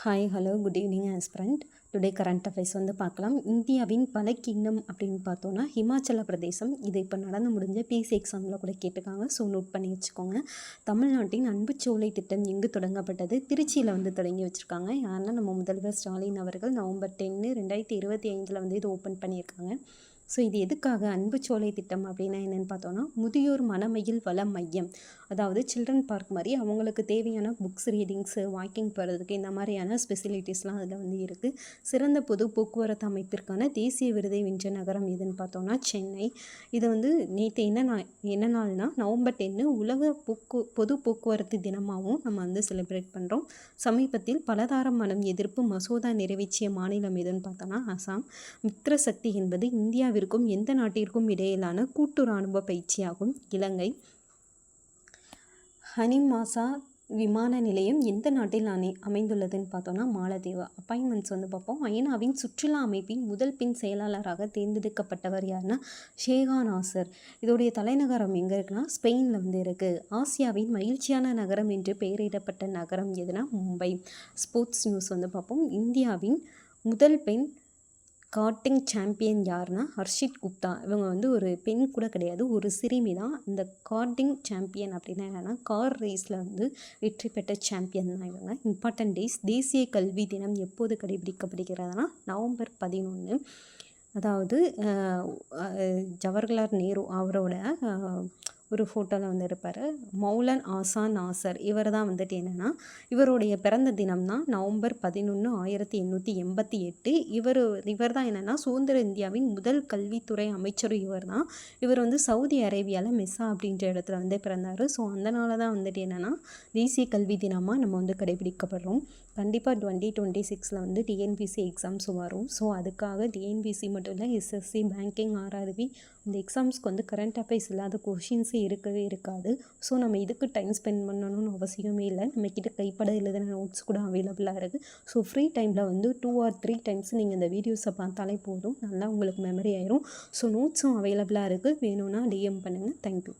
Hi hello good evening aspirant. Today current affairs வந்து பார்க்கலாம். இந்தியாவின் பல கிங்டம் அப்படின்னு பார்த்தோன்னா ஹிமாச்சல பிரதேசம். இது இப்போ நடந்து முடிஞ்ச பிசி எக்ஸாமில் கூட கேட்டிருக்காங்க. ஸோ நோட் பண்ணி வச்சுக்கோங்க. தமிழ்நாட்டின் அன்புச்சோலை திட்டம் எங்கு தொடங்கப்பட்டது? திருச்சியில் வந்து தொடங்கி வச்சுருக்காங்க. யாருன்னா நம்ம முதல்வர் ஸ்டாலின் அவர்கள் நவம்பர் 10, 2025 வந்து இது ஓப்பன் பண்ணியிருக்காங்க. ஸோ இது எதுக்காக அன்புச்சோலை திட்டம் அப்படின்னா என்னென்னு பார்த்தோன்னா, முதியோர் மனமகிழ் வள மையம், அதாவது சில்ட்ரன் பார்க் மாதிரி அவங்களுக்கு தேவையான புக்ஸ் ரீடிங்ஸு, வாக்கிங் போகிறதுக்கு இந்த மாதிரியான ஸ்பெசிலிட்டிஸ்லாம் அதில் வந்து இருக்குது. சிறந்த பொது போக்குவரத்து அமைப்பிற்கான தேசிய விருதை வென்ற நகரம் எதுன்னு பார்த்தோன்னா சென்னை. இது வந்து நேற்று என்ன நாள்னா நவம்பர் 10 உலக பொது போக்குவரத்து தினமாகவும் நம்ம வந்து செலிப்ரேட் பண்ணுறோம். சமீபத்தில் பலதாரம் மனம் எதிர்ப்பு மசோதா நிறைவேற்றிய மாநிலம் எதுன்னு பார்த்தோன்னா அசாம். மித்ர சக்தி என்பது இந்தியாவிற்கும் எந்த நாட்டிற்கும் இடையிலான கூட்டு இராணுவ பயிற்சியாகும். இலங்கை. ஹனிமாசா விமான நிலையம் எந்த நாட்டில் அமைந்துள்ளதுன்னு பார்த்தோன்னா மாலத்தீவு. அப்பாயின்மெண்ட்ஸ் வந்து பார்ப்போம். ஐநாவின் சுற்றுலா அமைப்பின் முதல் பெண் செயலாளராக தேர்ந்தெடுக்கப்பட்டவர் யாருன்னா ஷேகா நாசர். இதோடைய தலைநகரம் எங்கே இருக்குன்னா ஸ்பெயினில் வந்து இருக்குது. ஆசியாவின் மகிழ்ச்சியான நகரம் என்று பெயரிடப்பட்ட நகரம் எதுனா மும்பை. ஸ்போர்ட்ஸ் நியூஸ் வந்து பார்ப்போம். இந்தியாவின் முதல் பெண் கார்டிங் சாம்பியன் யாருன்னா ஹர்ஷித் குப்தா. இவங்க வந்து ஒரு பெண் கூட கிடையாது, ஒரு சிறுமி தான். இந்த கார்டிங் சாம்பியன் அப்படின்னா என்னென்னா கார் ரேஸில் வந்து வெற்றி பெற்ற சாம்பியன் தான் இவங்க. Important days. தேசிய கல்வி தினம் எப்போது கடைபிடிக்கப்படுகிறதுனா நவம்பர் 11. அதாவது ஜவஹர்லால் நேரு அவரோட ஒரு ஃபோட்டோவில் வந்து இருப்பார். மௌலன் ஆசான் நாசர் இவர் தான் வந்துட்டு என்னென்னா இவருடைய பிறந்த தினம் தான் நவம்பர் 11, 1888. இவர் தான் என்னென்னா சுதந்திர இந்தியாவின் முதல் கல்வித்துறை அமைச்சரும் இவர் தான். இவர் வந்து சவுதி அரேபியாவில் மெஸ்ஸா அப்படின்ற இடத்துல வந்து பிறந்தார். ஸோ அதனால தான் வந்துட்டு என்னென்னா தேசிய கல்வி தினமாக நம்ம வந்து கடைபிடிக்கப்படுறோம். கண்டிப்பாக 2026 வந்து டிஎன்பிசி எக்ஸாம்ஸ் வரும். ஸோ அதுக்காக டிஎன்பிசி மட்டும் இல்லை, எஸ்எஸ்சி, பேங்கிங், ஆர்ஆர்பி இந்த எக்ஸாம்ஸ்க்கு வந்து கரண்ட் அஃபேர்ஸ் இல்லாத கொஷின்ஸே இருக்கவே இருக்காது. ஸோ நம்ம இதுக்கு டைம் ஸ்பெண்ட் பண்ணணும்னு அவசியமே இல்லை. நம்மக்கிட்ட கைப்பட எழுதின நோட்ஸ் கூட அவைலபிளாக இருக்குது. ஸோ ஃப்ரீ டைமில் வந்து 2 or 3 டைம்ஸ் நீங்கள் இந்த வீடியோஸை பார்த்தாலே போதும், நல்லா உங்களுக்கு மெமரி ஆயிரும். ஸோ நோட்ஸும் அவைலபிளாக இருக்குது. வேணும்னா டிஎம் பண்ணுங்கள். தேங்க்யூ.